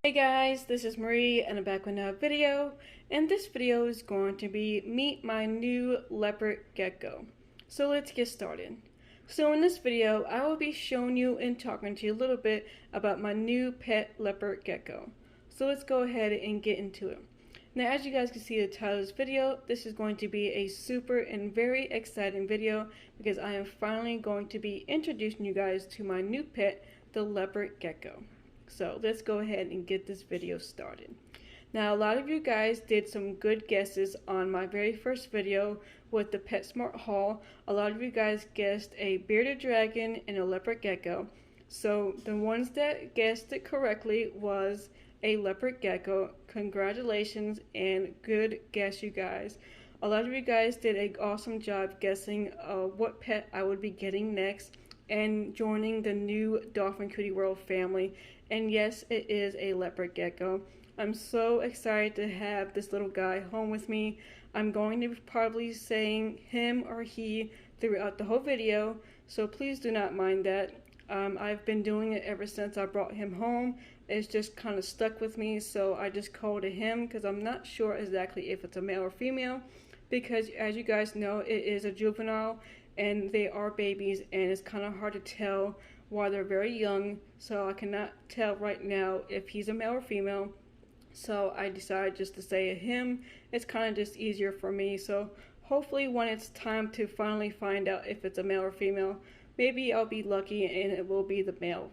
Hey guys, this is Marie and I'm back with another video, and this video is going to be meet my new leopard gecko. So let's get started. So in this video, I will be showing you and talking to you a little bit about my new pet leopard gecko. So let's go ahead and get into it. Now as you guys can see the title of this video, this is going to be a super and very exciting video because I am finally going to be introducing you guys to my new pet, the leopard gecko. So let's go ahead and get this video started. Now a lot of you guys did some good guesses on my very first video with the PetSmart haul. A lot of you guys guessed a bearded dragon and a leopard gecko. So the ones that guessed it correctly was a leopard gecko. Congratulations and good guess, you guys. A lot of you guys did an awesome job guessing what pet I would be getting next and joining the new Dolphin Cutie World family. And yes, it is a leopard gecko. I'm so excited to have this little guy home with me. I'm going to be probably saying him or he throughout the whole video, so please do not mind that. I've been doing it ever since I brought him home. It's just kind of stuck with me, so I just called it him because I'm not sure exactly if it's a male or female, because as you guys know, it is a juvenile and they are babies, and it's kind of hard to tell while they're very young, so I cannot tell right now if he's a male or female. So I decided just to say him. It's kind of just easier for me, so hopefully when it's time to finally find out if it's a male or female, maybe I'll be lucky and it will be the male,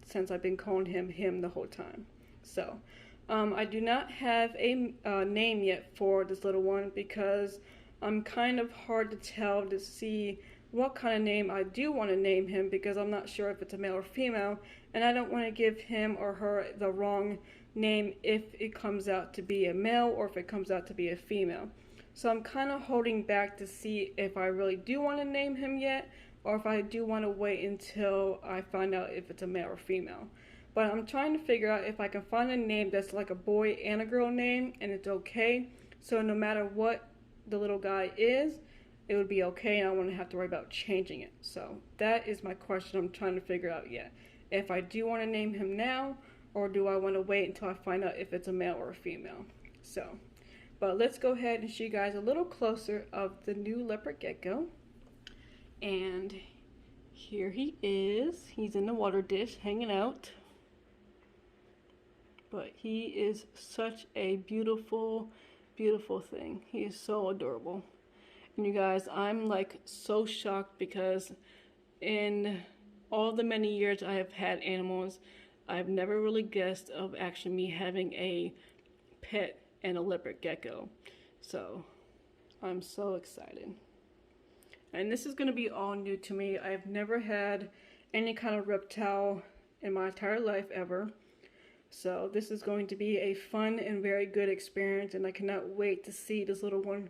since I've been calling him the whole time. So I do not have a name yet for this little one because I'm kind of hard to tell to see what kind of name I do want to name him, because I'm not sure if it's a male or female, and I don't want to give him or her the wrong name if it comes out to be a male or if it comes out to be a female. So I'm kind of holding back to see if I really do want to name him yet, or if I do want to wait until I find out if it's a male or female. But I'm trying to figure out if I can find a name that's like a boy and a girl name and it's okay, so no matter what the little guy is, it would be okay and I wouldn't have to worry about changing it. So that is my question I'm trying to figure out yet. If I do want to name him now, or do I want to wait until I find out if it's a male or a female. So, but let's go ahead and show you guys a little closer of the new leopard gecko. And here he is. He's in the water dish hanging out. But he is such a beautiful, beautiful thing. He is so adorable. And you guys, I'm like so shocked because in all the many years I have had animals, I've never really guessed of actually me having a pet and a leopard gecko. So I'm so excited. And this is going to be all new to me. I've never had any kind of reptile in my entire life ever. So this is going to be a fun and very good experience, and I cannot wait to see this little one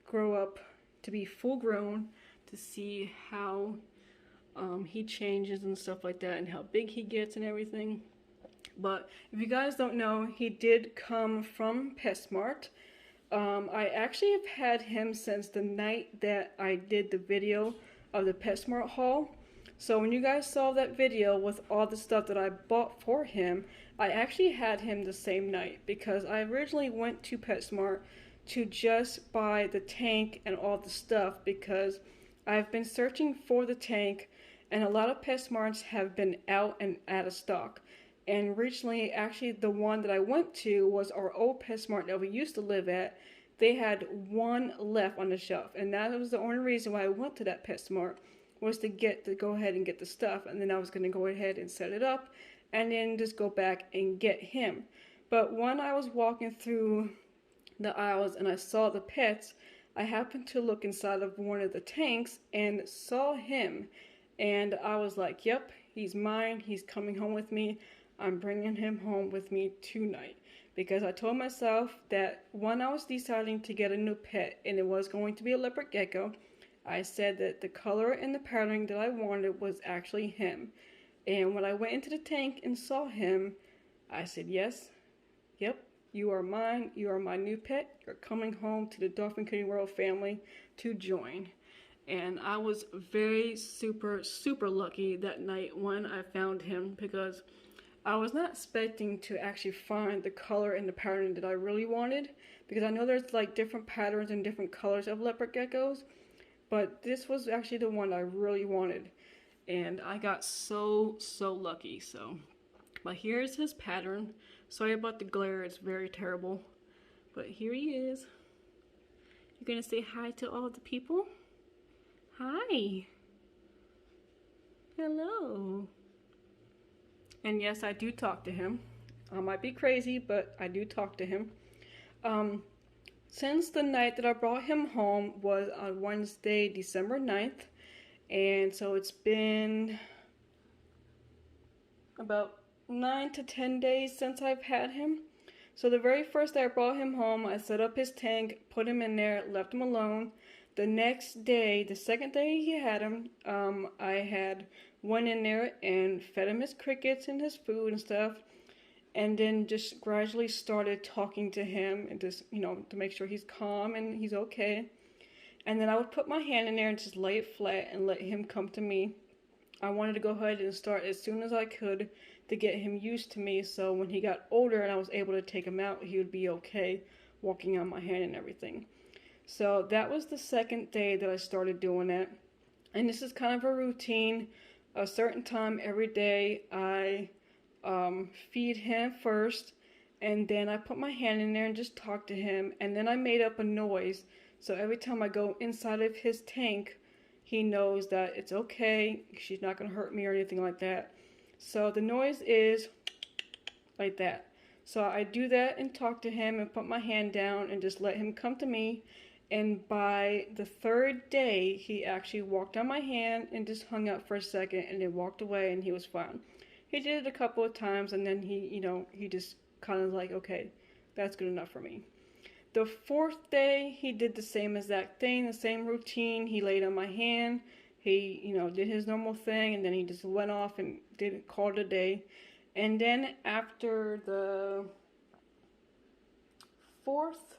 grow up to be full grown, to see how he changes and stuff like that, and how big he gets and everything. But if you guys don't know, he did come from PetSmart. I actually have had him since the night that I did the video of the PetSmart haul. So when you guys saw that video with all the stuff that I bought for him, I actually had him the same night, because I originally went to PetSmart to just buy the tank and all the stuff, because I've been searching for the tank and a lot of PetSmarts have been out and out of stock. And recently, actually the one that I went to was our old PetSmart that we used to live at. They had one left on the shelf, and that was the only reason why I went to that PetSmart, was to go ahead and get the stuff, and then I was going to go ahead and set it up and then just go back and get him. But when I was walking through the aisles and I saw the pets, I happened to look inside of one of the tanks and saw him, and I was like, yep, he's mine, he's coming home with me. I'm bringing him home with me tonight, because I told myself that when I was deciding to get a new pet and it was going to be a leopard gecko, I said that the color and the pattern that I wanted was actually him. And when I went into the tank and saw him, I said, yes, yep, you are mine, you are my new pet, you're coming home to the Dolphin Cutie World family to join. And I was very super lucky that night when I found him, because I was not expecting to actually find the color and the pattern that I really wanted, because I know there's like different patterns and different colors of leopard geckos, but this was actually the one I really wanted, and I got so lucky. So, but here's his pattern. Sorry about the glare, it's very terrible, but here he is. You're gonna say hi to all the people? Hi. Hello. And yes, I do talk to him. I might be crazy, but I do talk to him. Since the night that I brought him home was on Wednesday, December 9th, and so it's been about 9 to 10 days since I've had him. So the very first day I brought him home, I set up his tank, put him in there, left him alone. The next day, the second day he had him, I had went in there and fed him his crickets and his food and stuff, and then just gradually started talking to him and just, to make sure he's calm and he's okay. And then I would put my hand in there and just lay it flat and let him come to me. I wanted to go ahead and start as soon as I could to get him used to me, so when he got older and I was able to take him out, he would be okay walking on my hand and everything. So that was the second day that I started doing that. And this is kind of a routine. A certain time every day I feed him first, and then I put my hand in there and just talk to him, and then I made up a noise. So every time I go inside of his tank, he knows that it's okay, she's not going to hurt me or anything like that. So the noise is like that. So I do that and talk to him and put my hand down and just let him come to me. And by the third day, he actually walked on my hand and just hung out for a second and then walked away, and he was fine. He did it a couple of times, and then he just kind of like, okay, that's good enough for me. The fourth day, he did the same exact thing, the same routine. He laid on my hand. He, did his normal thing, and then he just went off and called it a day. And then after the fourth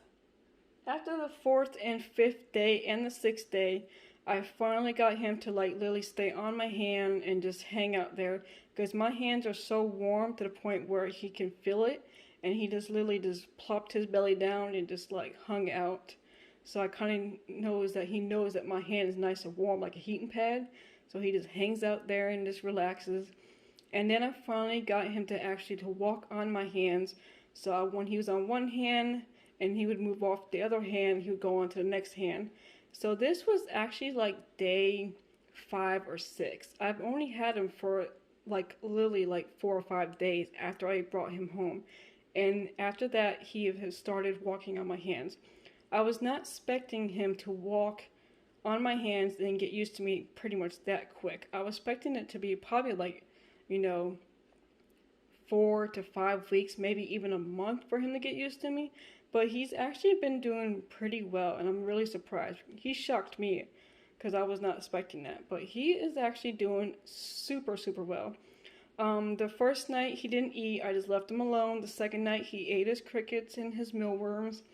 and fifth day and the sixth day, I finally got him to like literally stay on my hand and just hang out there, because my hands are so warm to the point where he can feel it, and he just literally just plopped his belly down and just like hung out. So I kind of knows that he knows that my hand is nice and warm like a heating pad, so he just hangs out there and just relaxes. And then I finally got him to actually to walk on my hands. So when he was on one hand and he would move off the other hand, he would go on to the next hand. So this was actually like day 5 or 6. I've only had him for like literally like 4 or 5 days after I brought him home. And after that, he has started walking on my hands. I was not expecting him to walk on my hands and get used to me pretty much that quick. I was expecting it to be probably like, 4 to 5 weeks, maybe even a month for him to get used to me. But he's actually been doing pretty well, and I'm really surprised. He shocked me because I was not expecting that. But he is actually doing super well. The first night he didn't eat. I just left him alone. The second night he ate his crickets and his mealworms.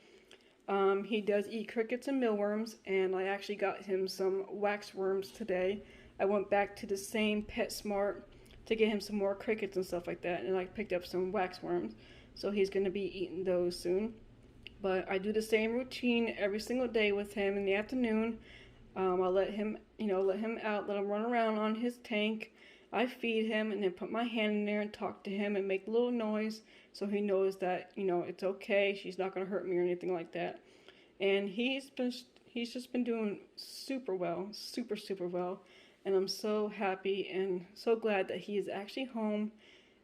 He does eat crickets and mealworms, and I actually got him some waxworms today. I went back to the same PetSmart to get him some more crickets and stuff like that, and I picked up some waxworms, so he's going to be eating those soon. But I do the same routine every single day with him in the afternoon. I let him, let him out, let him run around on his tank. I feed him and then put my hand in there and talk to him and make a little noise so he knows that, it's okay. She's not going to hurt me or anything like that. And he's just been doing super well, super well. And I'm so happy and so glad that he is actually home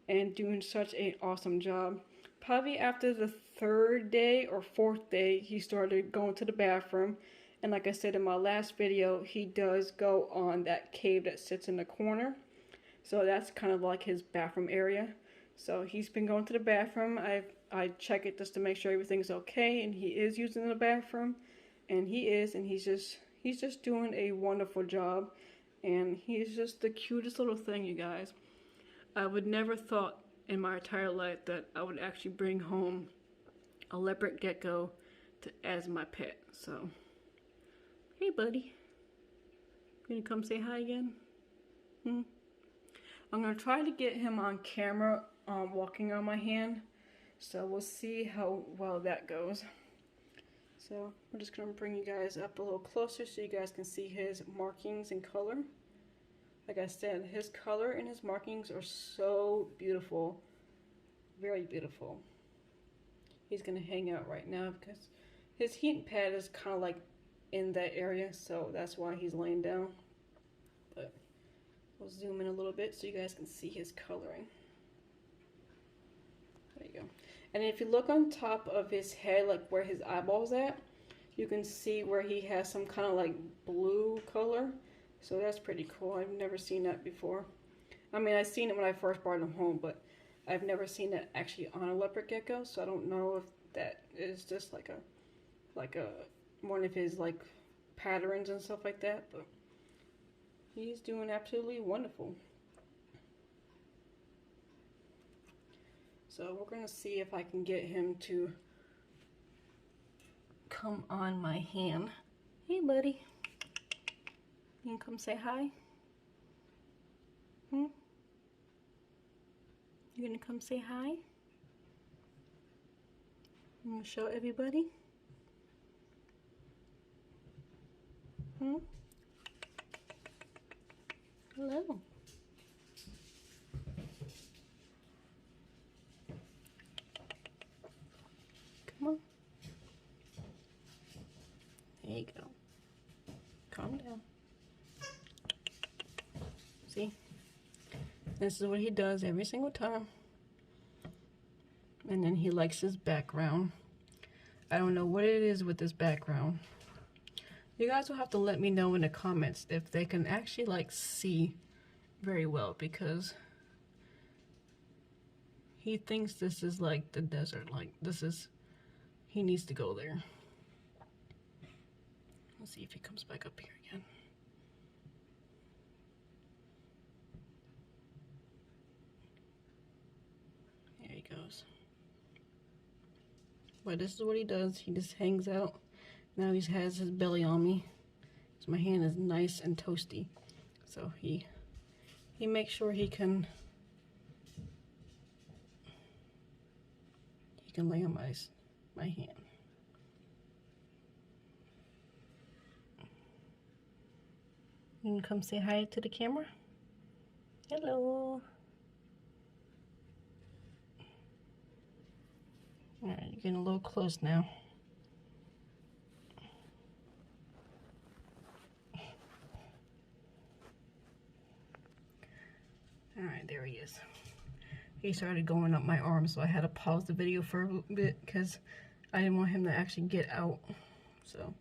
and doing such an awesome job. Probably after the third day or fourth day, he started going to the bathroom. And like I said in my last video, he does go on that cave that sits in the corner. So that's kind of like his bathroom area. So he's been going to the bathroom. I check it just to make sure everything's okay, and he is using the bathroom, and he's just doing a wonderful job, and he's just the cutest little thing, you guys. I would never thought in my entire life that I would actually bring home a leopard gecko as my pet. So, hey buddy, you gonna come say hi again? I'm going to try to get him on camera walking on my hand. So we'll see how well that goes. So we're just going to bring you guys up a little closer so you guys can see his markings and color. Like I said, his color and his markings are so beautiful. Very beautiful. He's going to hang out right now because his heat pad is kind of like in that area, so that's why he's laying down. But we'll zoom in a little bit so you guys can see his coloring. There you go. And if you look on top of his head, like where his eyeball's at, you can see where he has some kind of like blue color. So that's pretty cool. I've never seen that before. I mean, I've seen it when I first brought him home, but I've never seen it actually on a leopard gecko. So I don't know if that is just like a one of his like patterns and stuff like that. But he's doing absolutely wonderful. So we're going to see if I can get him to come on my hand. Hey, buddy. You can come say hi? You going to come say hi? I'm going to show everybody? Hello. Come on. There you go. Calm down. See? This is what he does every single time. And then he likes his background. I don't know what it is with this background. You guys will have to let me know in the comments if they can actually like see very well, because he thinks this is like the desert. Like this is, he needs to go there. Let's see if he comes back up here again. There he goes. But this is what he does. He just hangs out. Now he has his belly on me. So my hand is nice and toasty. So he makes sure he can lay on my hand. You can come say hi to the camera. Hello. Alright, you're getting a little close now. Alright, there he is. He started going up my arm, so I had to pause the video for a little bit because I didn't want him to actually get out. So,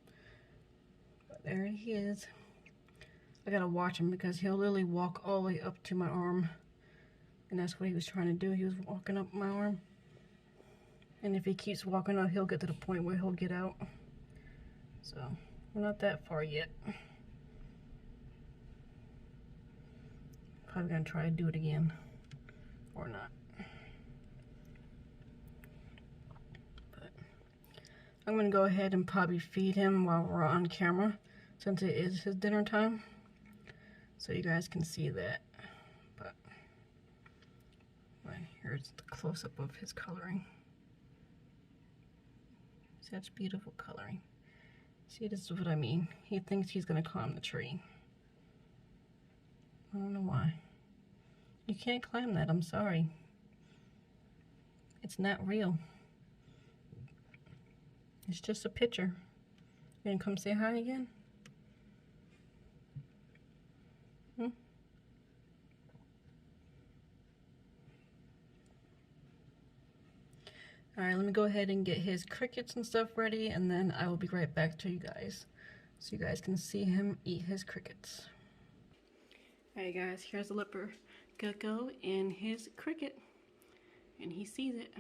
but there he is. I gotta watch him because he'll literally walk all the way up to my arm. And that's what he was trying to do. He was walking up my arm. And if he keeps walking up, he'll get to the point where he'll get out. So, we're not that far yet. Probably gonna try to do it again. Or not. But I'm gonna go ahead and probably feed him while we're on camera, since it is his dinner time. So you guys can see that. But here's the close-up of his coloring. Such beautiful coloring. See, this is what I mean. He thinks he's gonna climb the tree. I don't know why. You can't climb that, I'm sorry. It's not real. It's just a picture. You gonna come say hi again? Alright, let me go ahead and get his crickets and stuff ready, and then I will be right back to you guys, so you guys can see him eat his crickets. Alright guys, here's the leopard gecko and his cricket, and he sees it,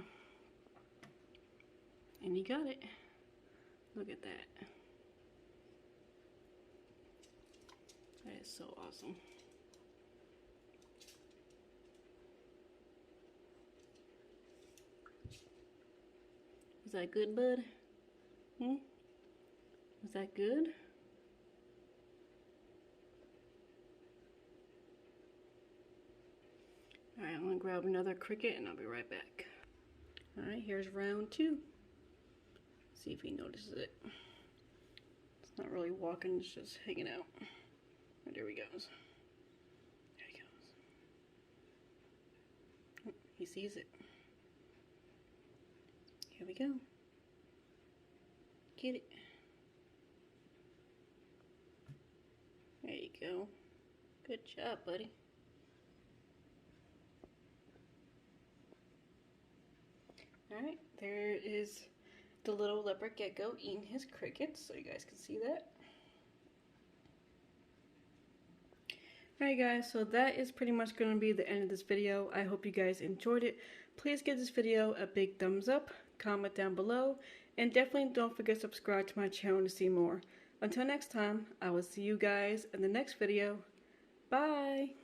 and he got it. Look at that. That is so awesome. Was that good, bud? Was that good? I'm gonna grab another cricket and I'll be right back. Alright, here's round 2. See if he notices it. It's not really walking, it's just hanging out. Oh, there he goes. There he goes. Oh, he sees it. Here we go. Get it. There you go. Good job, buddy. Alright, there is the little leopard gecko eating his crickets, so you guys can see that. Alright guys, so that is pretty much going to be the end of this video. I hope you guys enjoyed it. Please give this video a big thumbs up, comment down below, and definitely don't forget to subscribe to my channel to see more. Until next time, I will see you guys in the next video. Bye!